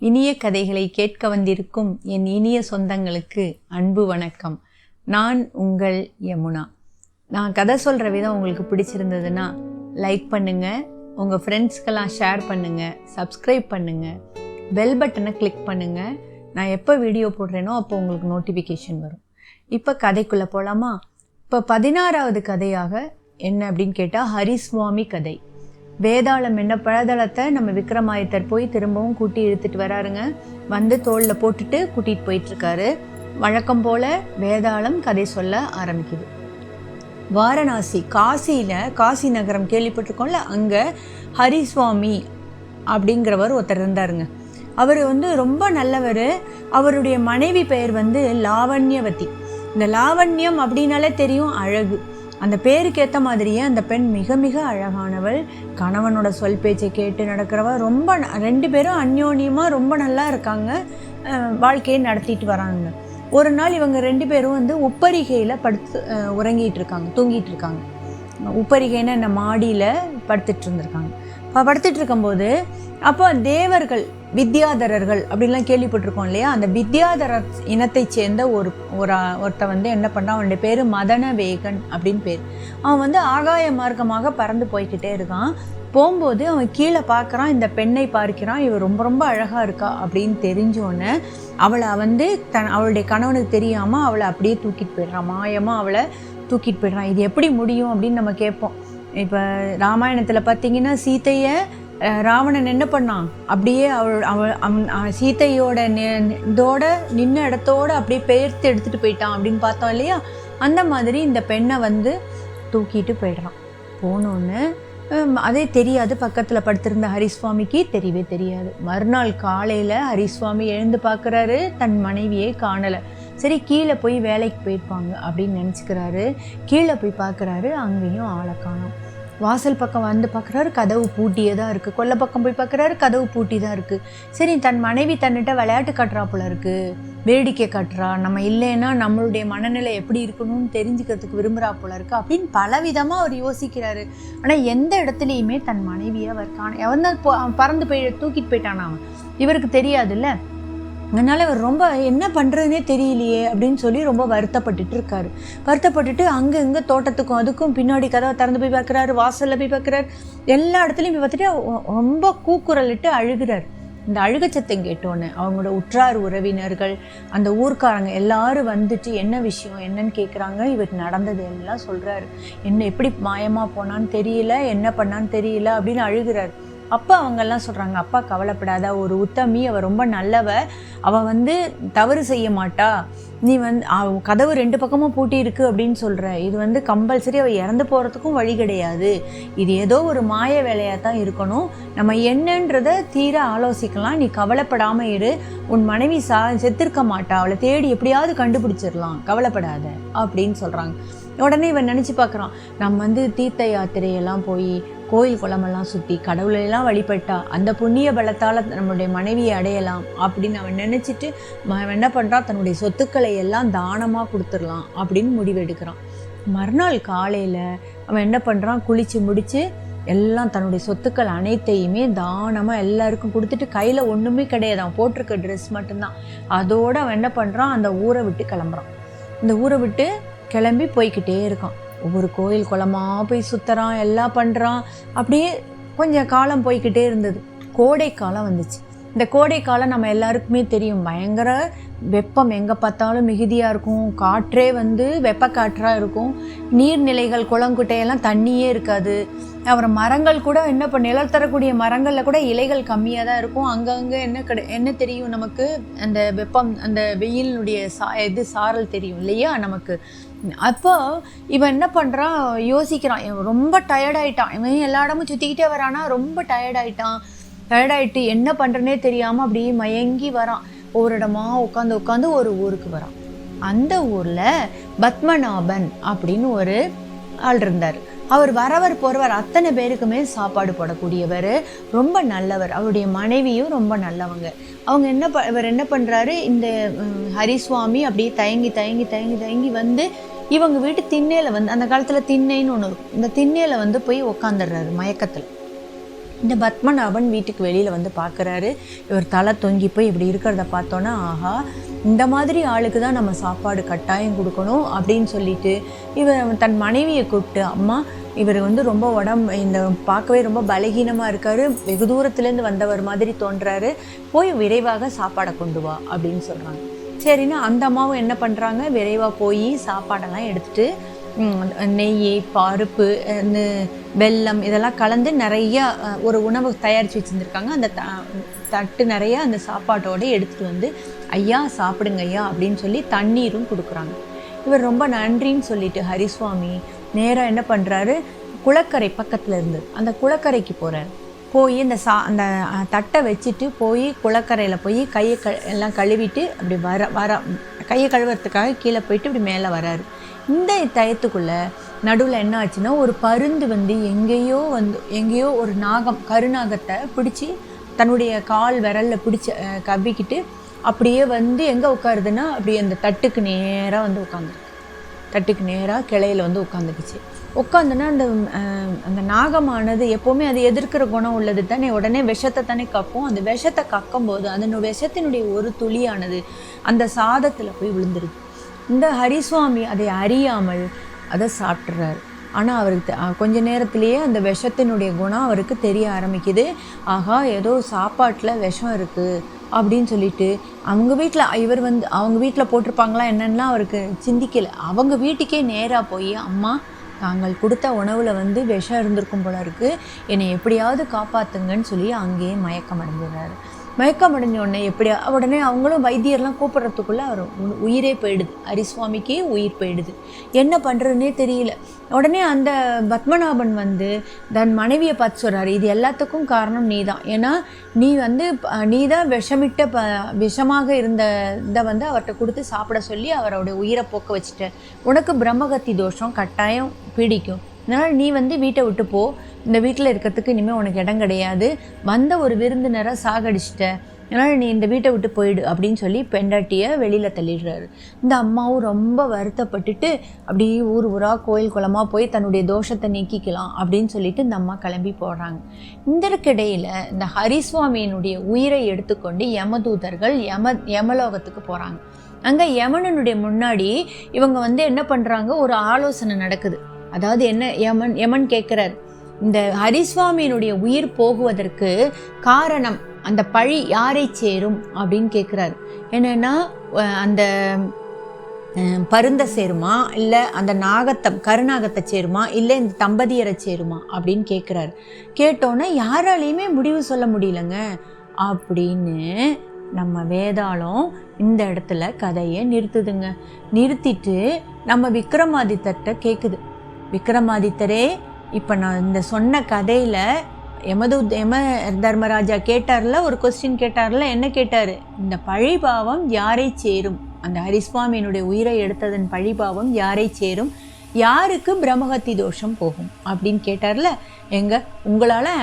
இனிய கதைகளை கேட்க வந்திருக்கும் என் இனிய சொந்தங்களுக்கு அன்பு வணக்கம். நான் உங்கள் யமுனா. நான் கதை சொல்கிற விதம் உங்களுக்கு பிடிச்சிருந்ததுன்னா லைக் பண்ணுங்கள், உங்கள் ஃப்ரெண்ட்ஸ்க்கெல்லாம் ஷேர் பண்ணுங்கள், சப்ஸ்கிரைப் பண்ணுங்கள், பெல் பட்டனை கிளிக் பண்ணுங்கள். நான் எப்போ வீடியோ போடுறேனோ அப்போ உங்களுக்கு நோட்டிஃபிகேஷன் வரும். இப்போ கதைக்குள்ளே போகலாமா? இப்போ 16வது கதையாக என்ன அப்படின்னு கேட்டால் ஹரிஸ்வாமி கதை. வேதாளம் என்ன பழதளத்தை நம்ம விக்ரமாதித்தர் போய் திரும்பவும் கூட்டி இழுத்துட்டு வராருங்க. வந்து தோளில் போட்டுட்டு கூட்டிகிட்டு போயிட்டுருக்காரு. வழக்கம் போல் வேதாளம் கதை சொல்ல ஆரம்பிக்குது. வாரணாசி, காசி நகரம் கேள்விப்பட்டிருக்கோம்ல, அங்கே ஹரிஸ்வாமி அப்படிங்கிறவர் ஒருத்தர் இருந்தாருங்க. அவர் ரொம்ப நல்லவர். அவருடைய மனைவி பெயர் லாவண்யவதி. இந்த லாவண்யம் அப்படின்னாலே தெரியும், அழகு. அந்த பேருக்கு ஏற்ற மாதிரியே அந்த பெண் மிக மிக அழகானவள். கணவனோட சொல் பேச்சை கேட்டு நடக்கிறவ. ரொம்ப 2 பேரும் அந்யோன்யமாக ரொம்ப நல்லா இருக்காங்க, வாழ்க்கையை நடத்திட்டு வராங்க. ஒரு நாள் இவங்க 2 பேரும் உப்பரிகையில் உறங்கிட்டு இருக்காங்க, தூங்கிட்டு இருக்காங்க. உப்பரிகைன்னு என்ன, மாடியில் படுத்துட்டு இருந்திருக்காங்க. படுத்துட்டு இருக்கும்போது அப்போ தேவர்கள், வித்யாதரர்கள் அப்படின்லாம் கேள்விப்பட்டிருக்கோம் இல்லையா? அந்த வித்யாதரர் இனத்தை சேர்ந்த ஒருத்த என்ன பண்ணான், அவனுடைய பேர் மதனவேகன் அப்படின்னு பேர். அவன் ஆகாய மார்க்கமாக பறந்து போய்கிட்டே இருக்கான். போகும்போது அவன் கீழே பார்க்குறான், இந்த பெண்ணை பார்க்கிறான். இவள் ரொம்ப ரொம்ப அழகாக இருக்கா அப்படின்னு தெரிஞ்சோன்னே அவளை அவளுடைய கணவனுக்கு தெரியாமல் அவளை அப்படியே தூக்கிட்டு போயிடுறான். மாயமாக அவளை தூக்கிட்டு போயிடுறான். இது எப்படி முடியும் அப்படின்னு நம்ம கேட்போம். இப்போ ராமாயணத்தில் பார்த்தீங்கன்னா சீத்தையை ராவணன் என்ன பண்ணான், அப்படியே சீத்தையோட இதோட நின்ன இடத்தோடு அப்படியே பெயர்த்து எடுத்துகிட்டு போயிட்டான் அப்படின்னு பார்த்தோம் இல்லையா? அந்த மாதிரி இந்த பெண்ணை தூக்கிட்டு போயிடுறான். போனோன்னு அதே தெரியாது, பக்கத்தில் படுத்திருந்த ஹரிஸ்வாமிக்கு தெரியவே தெரியாது. மறுநாள் காலையில் ஹரிஸ்வாமி எழுந்து பார்க்குறாரு, தன் மனைவியை காணலை. சரி, கீழே போய் வேலைக்கு போயிருப்பாங்க அப்படின்னு நினச்சிக்கிறாரு. கீழே போய் பார்க்குறாரு, அங்கேயும் ஆளை காணோம். வாசல் பக்கம் பார்க்குறாரு, கதவு பூட்டியே தான் இருக்குது. கொல்லை பக்கம் போய் பார்க்குறாரு, கதவு பூட்டி தான் இருக்குது. சரி, தன் மனைவி தன்னிட்ட விளையாட்டு காட்டுறா போல இருக்குது, வேடிக்கை காட்டுறா, நம்ம இல்லைன்னா நம்மளுடைய மனநிலை எப்படி இருக்கணும்னு தெரிஞ்சுக்கிறதுக்கு விரும்புகிறா போல இருக்குது அப்படின்னு பலவிதமாக அவர் யோசிக்கிறாரு. ஆனால் எந்த இடத்துலையுமே தன் மனைவியை அவர் பறந்து போய் தூக்கிட்டு போயிட்டானா அவன், இவருக்கு தெரியாதுல்ல. அதனால் அவர் ரொம்ப என்ன பண்ணுறதுனே தெரியலையே அப்படின்னு சொல்லி ரொம்ப வருத்தப்பட்டுட்டு அங்கே இங்கே தோட்டத்துக்கும் அதுக்கும் பின்னாடி கதவை திறந்து போய் பார்க்குறாரு, வாசலில் போய் பார்க்குறாரு, எல்லா இடத்துலையும் போய் பார்த்துட்டு ரொம்ப கூக்குரலிட்டு அழுகிறார். இந்த அழுகச்சத்தம் கேட்டோன்னு அவங்களோட உற்றார் உறவினர்கள், அந்த ஊர்க்காரங்க எல்லாரும் வந்துட்டு என்ன விஷயம் என்னன்னு கேட்குறாங்க. இவர் நடந்தது எல்லாம் சொல்கிறாரு. என்ன எப்படி மாயமாக போனான்னு தெரியல, என்ன பண்ணான்னு தெரியல அப்படின்னு அழுகிறார். அப்போ அவங்கெல்லாம் சொல்கிறாங்க, அப்பா கவலைப்படாத, ஒரு உத்தமி, அவள் ரொம்ப நல்லவ, அவள் தவறு செய்ய மாட்டா, நீ கதவு 2 பக்கமும் பூட்டி இருக்கு அப்படின்னு சொல்கிற, இது கம்பல்சரி அவள் இறந்து போகிறதுக்கும் வழி கிடையாது, இது ஏதோ ஒரு மாய வேலையாக தான் இருக்கணும், நம்ம என்னன்றதை தீர ஆலோசிக்கலாம், நீ கவலைப்படாமல் இரு, உன் மனைவி செத்திருக்க மாட்டா, அவளை தேடி எப்படியாவது கண்டுபிடிச்சிடலாம், கவலைப்படாத அப்படின்னு சொல்கிறாங்க. உடனே இவன் நினச்சி பார்க்குறான், நம்ம தீர்த்த யாத்திரையெல்லாம் போய் கோயில் குளமெல்லாம் சுற்றி கடவுளையெல்லாம் வழிபட்டா அந்த புண்ணிய பலத்தால் நம்மளுடைய மனைவியை அடையலாம் அப்படின்னு அவன் நினச்சிட்டு அவன் என்ன பண்ணுறான், தன்னுடைய சொத்துக்களை எல்லாம் தானமாக கொடுத்துடலாம் அப்படின்னு முடிவெடுக்கிறான். மறுநாள் காலையில் அவன் என்ன பண்ணுறான், குளித்து முடித்து எல்லாம் தன்னுடைய சொத்துக்கள் அனைத்தையுமே தானமாக எல்லாருக்கும் கொடுத்துட்டு, கையில் ஒன்றுமே கிடையாது, அவன் போட்டிருக்க ட்ரெஸ் மட்டும்தான், அதோடு அவன் என்ன பண்ணுறான், அந்த ஊரை விட்டு கிளம்புறான். இந்த ஊரை விட்டு கிளம்பி போய்கிட்டே இருக்கான். ஒவ்வொரு கோயில் குளமாக போய் சுற்றுறான், எல்லாம் பண்ணுறான். அப்படியே கொஞ்சம் காலம் போய்கிட்டே இருந்தது. கோடை காலம் வந்துச்சு. இந்த கோடை காலம் நம்ம எல்லாருக்குமே தெரியும், பயங்கர வெப்பம், எங்கே பார்த்தாலும் மிகுதியாக இருக்கும், காற்றே வெப்ப காற்றாக இருக்கும், நீர்நிலைகள் குளங்குட்டையெல்லாம் தண்ணியே இருக்காது. அப்புறம் மரங்கள் கூட நிழல் தரக்கூடிய மரங்களில் கூட இலைகள் கம்மியாக தான் இருக்கும். அங்கங்கே என்ன தெரியும் நமக்கு, அந்த வெப்பம், அந்த வெயிலினுடைய சாரல் தெரியும் இல்லையா நமக்கு. அப்போ இவன் என்ன பண்ணுறான், யோசிக்கிறான், இவன் ரொம்ப டயர்டாயிட்டான். இவன் எல்லா இடமும் சுற்றிக்கிட்டே வரானா, ரொம்ப டயர்டாயிட்டு என்ன பண்ணுறனே தெரியாமல் அப்படியே மயங்கி வரான். ஒவ்வொரு இடமா உட்காந்து ஒரு ஊருக்கு வரான். அந்த ஊரில் பத்மநாபன் அப்படின்னு ஒரு ஆள் இருந்தார். அவர் வரவர் போகிறவர் அத்தனை பேருக்குமே சாப்பாடு போடக்கூடியவர், ரொம்ப நல்லவர். அவருடைய மனைவியும் ரொம்ப நல்லவங்க. இவர் என்ன பண்ணுறாரு, இந்த ஹரிஸ்வாமி அப்படியே தயங்கி இவங்க வீட்டு திண்ணையில் அந்த காலத்தில் திண்ணைன்னு ஒன்று இருக்கும், இந்த திண்ணையில் போய் உக்காந்துடுறாரு மயக்கத்தில். இந்த பத்மநாபன் வீட்டுக்கு வெளியில் வந்து பார்க்குறாரு. இவர் தலை தொங்கி போய் இப்படி இருக்கிறத பார்த்தோன்னா, ஆஹா, இந்த மாதிரி ஆளுக்கு தான் நம்ம சாப்பாடு கட்டாயம் கொடுக்கணும் அப்படின்னு சொல்லிட்டு இவர் தன் மனைவியை கூப்பிட்டு, அம்மா இவர் வந்து ரொம்ப இந்த பார்க்கவே ரொம்ப பலகீனமாக இருக்கார், வெகு தூரத்துலேருந்து வந்தவர் மாதிரி தோன்றாரு, போய் விரைவாக சாப்பாடை கொண்டு வா அப்படின்னு சொல்கிறாங்க. சரின்னு அந்த அம்மாவும் என்ன பண்ணுறாங்க, விரைவாக போய் சாப்பாடெல்லாம் எடுத்துகிட்டு நெய், பருப்பு, வெல்லம் இதெல்லாம் கலந்து நிறையா ஒரு உணவு தயாரித்து வச்சுருந்துருக்காங்க. அந்த தட்டு நிறையா அந்த சாப்பாட்டோடு எடுத்துகிட்டு வந்து, ஐயா சாப்பிடுங்க ஐயா அப்படின்னு சொல்லி தண்ணீரும் கொடுக்குறாங்க. இவர் ரொம்ப நன்றின்னு சொல்லிட்டு ஹரிஸ்வாமி நேராக என்ன பண்ணுறாரு, குளக்கரை பக்கத்தில் இருந்து அந்த குளக்கரைக்கு போகிறார். போய் அந்த தட்டை வச்சுட்டு போய் குளக்கரையில் போய் கையை எல்லாம் கழுவிட்டு அப்படி கையை கழுவுறதுக்காக கீழே போயிட்டு இப்படி மேலே வராரு. இந்த டயத்துக்குள்ளே நடுவில் என்ன ஆச்சுன்னா, ஒரு பருந்து வந்து எங்கேயோ ஒரு கருநாகத்தை பிடிச்சி தன்னுடைய கால் விரலில் பிடிச்சி கவ்விக்கிட்டு அப்படியே வந்து எங்கே உட்காருதுன்னா, அப்படி அந்த தட்டுக்கு நேராக வந்து உட்காந்துருக்கு. தட்டுக்கு நேராக கிளையில் வந்து உட்காந்துக்குச்சு. உட்காந்துன்னா அந்த நாகமானது எப்போவுமே அது எதிர்க்கிற குணம் உள்ளது தானே, உடனே விஷத்தை தானே கக்கும். அந்த விஷத்தை கக்கும்போது அந்த விஷத்தினுடைய ஒரு துளியானது அந்த சாதத்தில் போய் விழுந்துருது. இந்த ஹரிஸ்வாமி அதை அறியாமல் அதை சாப்பிட்றாரு. ஆனால் அவருக்கு கொஞ்ச நேரத்திலேயே அந்த விஷத்தினுடைய குணம் அவருக்கு தெரிய ஆரம்பிக்குது. ஆகா, ஏதோ சாப்பாட்டில் விஷம் இருக்குது அப்படின்னு சொல்லிட்டு இவர் வந்து அவங்க வீட்டில் போட்டிருப்பாங்களா என்னென்னலாம் அவருக்கு சிந்திக்கலை. அவங்க வீட்டுக்கே நேராக போய், அம்மா தாங்கள் கொடுத்த உணவில் வந்து விஷம் இருந்திருக்கும் போல இருக்குது, என்னை எப்படியாவது காப்பாற்றுங்கன்னு சொல்லி அங்கேயே மயக்கம் அடைஞ்சிடுறாரு. மயக்கம் அடைஞ்ச உடனே அவங்களும் வைத்தியர்லாம் கூப்பிட்றதுக்குள்ளே அவர் உயிரே போயிடுது. ஹரிஸ்வாமிக்கே உயிர் போயிடுது. என்ன பண்ணுறதுன்னே தெரியல. உடனே அந்த பத்மநாபன் வந்து தன் மனைவியை பார்த்து சொல்கிறாரு, இது எல்லாத்துக்கும் காரணம் நீ தான். ஏன்னா நீ தான் விஷமாக இருந்த இதை வந்து அவர்கிட்ட கொடுத்து சாப்பிட சொல்லி அவரோட உயிரை போக்க வச்சுட்ட. உனக்கு பிரம்மகத்தி தோஷம் கட்டாயம் பீடிக்கும். அதனால் நீ வந்து வீட்டை விட்டு போ, இந்த வீட்டில் இருக்கிறதுக்கு இனிமேல் உனக்கு இடம் கிடையாது, வந்த ஒரு விருந்தினரை சாகடிச்சிட்ட, அதனால் நீ இந்த வீட்டை விட்டு போயிடு அப்படின்னு சொல்லி பெண்டாட்டியை வெளியில் தள்ளிடுறாரு. இந்த அம்மாவும் ரொம்ப வருத்தப்பட்டுட்டு அப்படியே ஊராக கோயில் குளமாக போய் தன்னுடைய தோஷத்தை நீக்கிக்கலாம் அப்படின்னு சொல்லிட்டு இந்த அம்மா கிளம்பி போடுறாங்க. இதற்கிடையில் இந்த ஹரிஸ்வாமியினுடைய உயிரை எடுத்துக்கொண்டு யமதூதர்கள் யமலோகத்துக்கு போகிறாங்க. அங்கே யமனனுடைய முன்னாடி இவங்க வந்து என்ன பண்ணுறாங்க, ஒரு ஆலோசனை நடக்குது. அதாவது என்ன, யமன் கேட்குறார், இந்த ஹரிஸ்வாமியினுடைய உயிர் போகுவதற்கு காரணம், அந்த பழி யாரை சேரும் அப்படின்னு கேட்குறாரு. என்னென்னா, அந்த பருந்தை சேருமா, இல்லை அந்த கருநாகத்தை சேருமா, இல்லை இந்த தம்பதியரை சேருமா அப்படின்னு கேட்குறாரு. கேட்டோன்னே யாராலையுமே முடிவு சொல்ல முடியலங்க அப்படின்னு நம்ம வேதாளம் இந்த இடத்துல கதையை நிறுத்துதுங்க. நிறுத்திட்டு நம்ம விக்ரமாதித்தர்கிட்ட கேட்குது, விக்ரமாதித்தரே, இப்போ நான் இந்த சொன்ன கதையில் யம தர்மராஜா கேட்டார்ல, ஒரு கொஸ்டின் கேட்டார்ல, என்ன கேட்டார், இந்த பழிபாவம் யாரை சேரும், அந்த ஹரிஸ்வாமியினுடைய உயிரை எடுத்ததன் பழிபாவம் யாரை சேரும், யாருக்கு பிரம்மகத்தி தோஷம் போகும் அப்படின்னு கேட்டார்ல. உங்களால்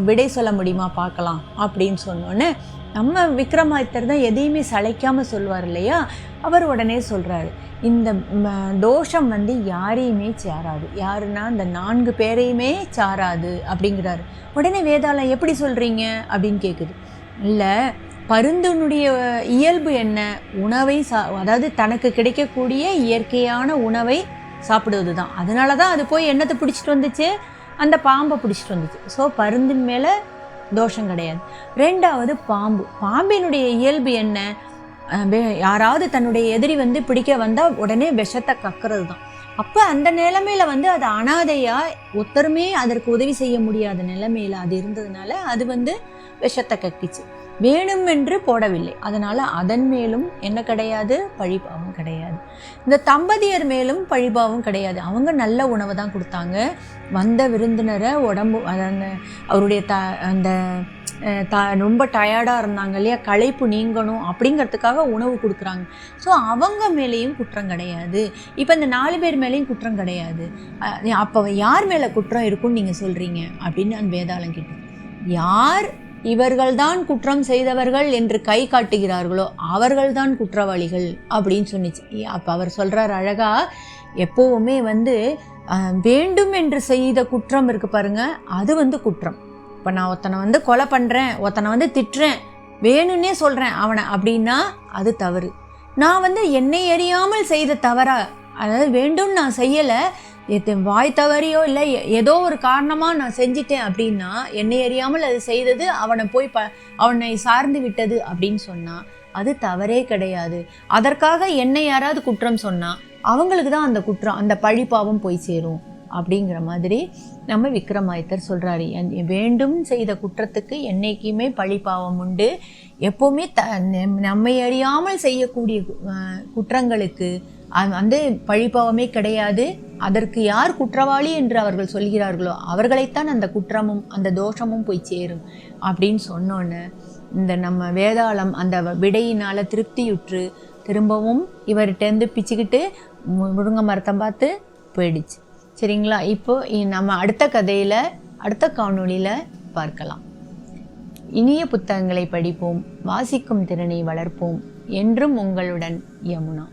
விடை சொல்ல முடியுமா பார்க்கலாம் அப்படின்னு சொன்னோன்னே நம்ம விக்ரமாதித்தர் தான் எதையுமே சளைக்காமல் சொல்லுவார் இல்லையா, அவர் உடனே சொல்கிறாரு, இந்த தோஷம் வந்து யாரையுமே சாராது. யாருன்னா இந்த 4 பேரையுமே சாராது அப்படிங்கிறாரு. உடனே வேதாளம் எப்படி சொல்கிறீங்க அப்படின்னு கேட்குது. இல்லை, பருந்தனுடைய இயல்பு என்ன, உணவை அதாவது தனக்கு கிடைக்கக்கூடிய இயற்கையான உணவை சாப்பிடுவது தான். அதனால தான் அது போய் என்னத்தை பிடிச்சிட்டு வந்துச்சு, அந்த பாம்பை பிடிச்சிட்டு வந்துச்சு. ஸோ பருந்தின் மேலே தோஷம் கிடையாது. 2வது பாம்பினுடைய இயல்பு என்ன, யாராவது தன்னுடைய எதிரி வந்து பிடிக்க வந்தால் உடனே விஷத்தை கக்கிறது தான். அப்போ அந்த நிலைமையில் வந்து அது அனாதையாக ஒருத்தருமே அதற்கு உதவி செய்ய முடியாத நிலைமையில் அது இருந்ததுனால அது வந்து விஷத்தை கக்கிச்சு, வேணுமென்று போடவில்லை. அதனால் அதன் மேலும் என்ன கிடையாது, பழிபாவம் கிடையாது. இந்த தம்பதியர் மேலும் பழிபாவம் கிடையாது. அவங்க நல்ல உணவை தான் கொடுத்தாங்க. வந்த விருந்தினரை அவருடைய அந்த ரொம்ப டயர்டாக இருந்தாங்க இல்லையா, களைப்பு நீங்கணும் அப்படிங்கிறதுக்காக உணவு கொடுக்குறாங்க. ஸோ அவங்க மேலேயும் குற்றம் கிடையாது. இப்போ இந்த 4 பேர் மேலேயும் குற்றம் கிடையாது. அப்போ யார் மேலே குற்றம் இருக்குன்னு நீங்கள் சொல்கிறீங்க அப்படின்னு நான் வேதாளம் கேட்டேன். யார் இவர்கள்தான் குற்றம் செய்தவர்கள் என்று கை காட்டுகிறார்களோ அவர்கள்தான் குற்றவாளிகள் அப்படின்னு சொன்னிச்சு. அப்போ அவர் சொல்கிறார் அழகா, எப்போவுமே வந்து வேண்டும் என்று செய்த குற்றம் இருக்குது பாருங்க, அது வந்து குற்றம். இப்போ நான் ஒருத்தனை கொலை பண்ணுறேன், ஒருத்தனை திட்டுறேன், வேணும்னே சொல்கிறேன் அவனை அப்படின்னா அது தவறு. நான் என்னை அறியாமல் செய்த தவறா, அதாவது வேண்டும் நான் செய்யலை, வாய் தவறியோ இல்லை ஏதோ ஒரு காரணமாக நான் செஞ்சிட்டேன் அப்படின்னா என்னை அறியாமல் அது செய்தது அவனை சார்ந்து விட்டது அப்படின்னு சொன்னால் அது தவறே கிடையாது. அதற்காக என்னை யாராவது குற்றம் சொன்னால் அவங்களுக்கு தான் அந்த குற்றம், அந்த பழிப்பாவம் போய் சேரும் அப்படிங்கிற மாதிரி நம்ம விக்ரமாதித்தர் சொல்கிறாரு. வேண்டும் செய்த குற்றத்துக்கு என்னைக்குமே பழிப்பாவம் உண்டு. எப்போவுமே நம்மை அறியாமல் செய்யக்கூடிய குற்றங்களுக்கு பழிப்பாவமே கிடையாது. அதற்கு யார் குற்றவாளி என்று அவர்கள் சொல்கிறார்களோ அவர்களைத்தான் அந்த குற்றமும் அந்த தோஷமும் போய் சேரும் அப்படின்னு சொன்னோன்னு இந்த நம்ம வேதாளம் அந்த விடையினால் திருப்தியுற்று திரும்பவும் இவர்கிட்டேருந்து பிச்சுக்கிட்டு முருங்கை மரத்தை பார்த்து போயிடுச்சு. சரிங்களா? இப்போ நம்ம அடுத்த கதையில் அடுத்த காணொளியில் பார்க்கலாம். இனிய புத்தகங்களை படிப்போம், வாசிக்கும் திறனை வளர்ப்போம். என்றும் உங்களுடன் யமுனா.